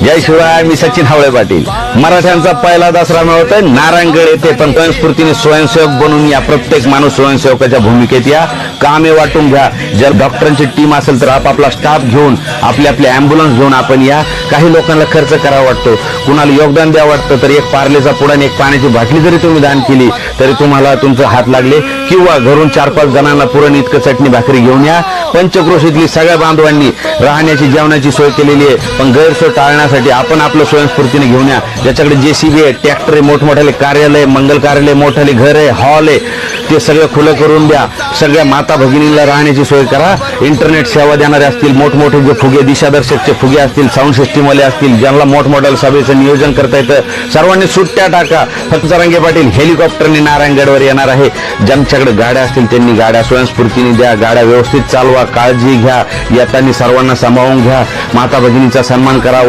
जय शिवराय. मी सचिन हावळे पाटील. मराठ्यांचा पहिला दसरा होतोय नारायणगड येथे. पण स्वयंस्फूर्तीने स्वयंसेवक बनून या. प्रत्येक माणूस स्वयंसेवकाच्या भूमिकेत या. कामे वाटून घ्या. जर डॉक्टरांची टीम असेल तर आपापला स्टाफ घेऊन आपले आपले अँब्युलन्स घेऊन आपण या. काही लोकांना खर्च करावा वाटतो, कुणाला योगदान द्यावं वाटतं, तर एक पार्लेचा पुडा आणि एक पाण्याची बाटली जरी तुम्ही दान केली तरी तुम्हाला तुमचे हात लागले. किंवा घरून 4-5 जणांना पुरण इतकं चटणी भाकरी घेऊन या. पंचक्रोशीतली सगळ्या बांधवांनी राहण्याची जेवणाची सोय केलेली आहे. पण गैरसोय टाळण्यासाठी आपण आपलं स्वयंस्फूर्तीने घेऊन या. ज्याच्याकडे जेसीबी आहे, ट्रॅक्टर आहे, मोठमोठ्याले कार्यालय, मंगल कार्यालय, मोठाले घर आहे, हॉल आहे, ते सगळं खुलं करून द्या. सगळ्या माता भगिनींना राहण्याची सोय करा. इंटरनेट सेवा देणारे असतील, मोठमोठे जे फुगे दिशादर्शकचे फुगे असतील, साऊंड सिस्टीमवाले असतील, ज्यांना मोठमोठ्या सभेचं नियोजन करता येतं, सर्वांनी सुट्ट्या टाका. फक्त जरांगे पाटील हेलिकॉप्टरने नारायणगडवर येणार आहे. ज्यांच्याकडे गाड्या असतील त्यांनी गाड्या स्वयंस्फूर्तीने द्या. गाड्या व्यवस्थित चालवा, काळजी घ्या. येताना सर्वांना सांभाळून घ्या. माता भगिनीचा सन्मान करा.